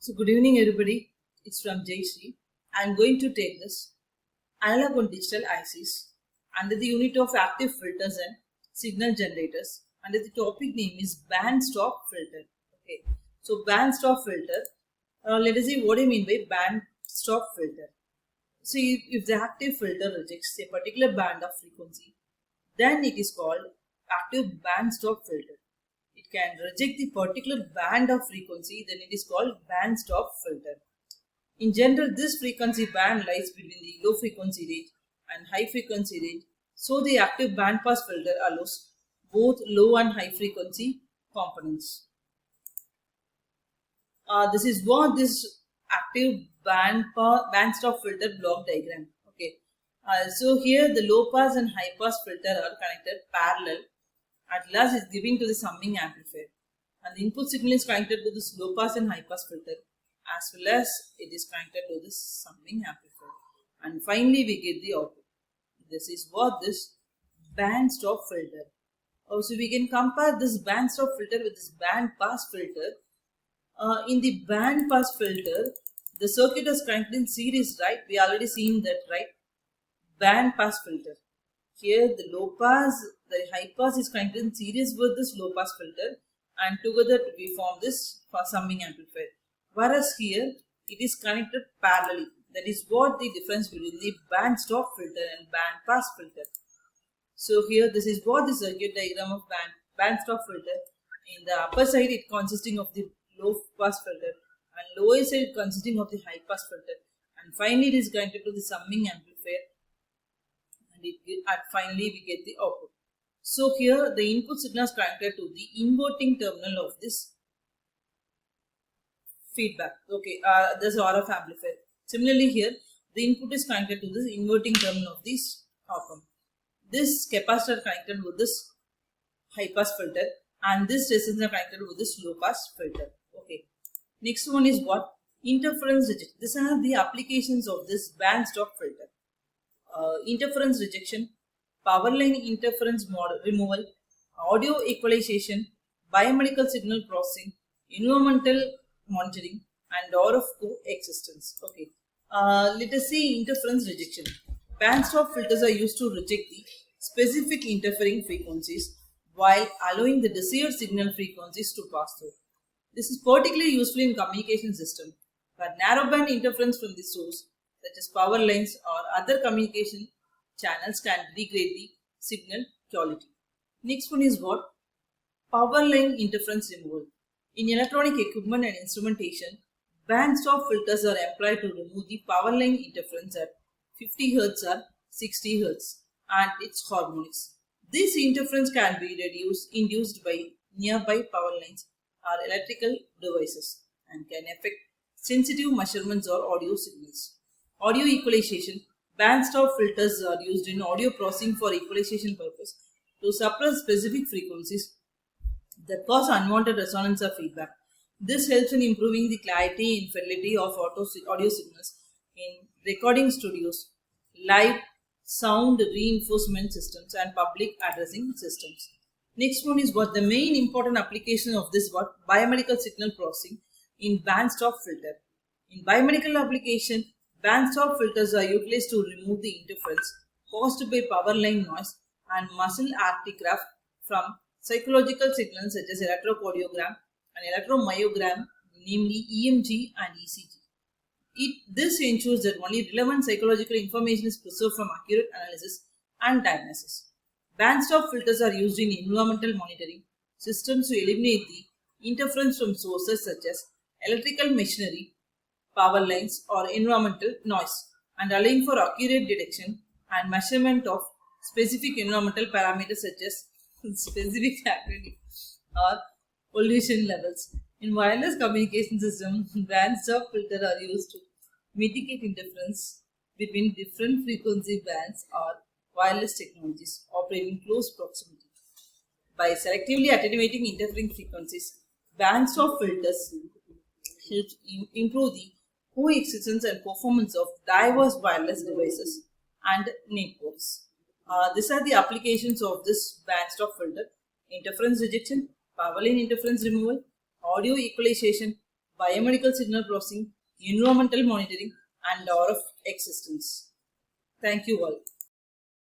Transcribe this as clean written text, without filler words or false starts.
So good evening everybody, it's from Jayshree. I am going to take this analog and digital ICs under the unit of active filters and signal generators, under the topic name is band stop filter. Okay, so band stop filter, let us see what I mean by band stop filter. See, if the active filter rejects a particular band of frequency, then it is called active band stop filter. It can reject the particular band of frequency, then it is called band stop filter. In general, this frequency band lies between the low frequency range and high frequency range, so the active band pass filter allows both low and high frequency components. This is what this active band stop filter block diagram. Okay. So here the low pass and high pass filter are connected parallel. At last is giving to the summing amplifier, and the input signal is connected to this low pass and high pass filter, as well as it is connected to this summing amplifier, and finally we get the output. This is what this band stop filter. Also we can compare this band stop filter with this band pass filter. In the band pass filter, the circuit is connected in series, right? We already seen that, right? Band pass filter. Here the low pass, the high pass is connected in series with this low pass filter, and together we form this summing amplifier. Whereas here it is connected parallelly. That is what the difference between the band stop filter and band pass filter. So here this is what the circuit diagram of band stop filter. In the upper side it consisting of the low pass filter, and lower side consisting of the high pass filter, and finally it is connected to the summing amplifier, and finally we get the output. So here the input signal is connected to the inverting terminal of this feedback. Okay, this RF amplifier. Similarly here the input is connected to this inverting terminal of this op-amp. This capacitor connected with this high pass filter, and this resistor connected with this low pass filter. Okay. Next one is what? Interference rejection. These are the applications of this band stop filter. Interference rejection, power line interference removal, audio equalization, biomedical signal processing, environmental monitoring, and RF coexistence. Okay. Let us see interference rejection. Band stop filters are used to reject the specific interfering frequencies while allowing the desired signal frequencies to pass through. This is particularly useful in communication system where narrowband interference from the source, such as power lines or other communication channels, can degrade the signal quality. Next one is what? Power line interference removal. In electronic equipment and instrumentation, band stop filters are employed to remove the power line interference at 50 Hz or 60 Hz and its harmonics. This interference can be induced by nearby power lines or electrical devices and can affect sensitive measurements or audio signals. Audio equalization. Band stop filters are used in audio processing for equalization purpose to suppress specific frequencies that cause unwanted resonance or feedback. This helps in improving the clarity and fidelity of audio signals in recording studios, live sound reinforcement systems, and public addressing systems. Next one is what? The main important application of this what? Biomedical signal processing in band stop filter. In biomedical application, band stop filters are utilized to remove the interference caused by power line noise and muscle artifact from psychological signals such as electrocardiogram and electromyogram, namely EMG and ECG. This ensures that only relevant psychological information is preserved from accurate analysis and diagnosis. Band stop filters are used in environmental monitoring systems to eliminate the interference from sources such as electrical machinery, power lines, or environmental noise, and allowing for accurate detection and measurement of specific environmental parameters such as specific activity or pollution levels. In wireless communication system, band stop filters are used to mitigate interference between different frequency bands or wireless technologies operating in close proximity. By selectively attenuating interfering frequencies, band stop filters help improve the coexistence and performance of diverse wireless devices and networks. These are the applications of this band stop filter: interference rejection, power line interference removal, audio equalization, biomedical signal processing, environmental monitoring, and RF systems. Thank you all.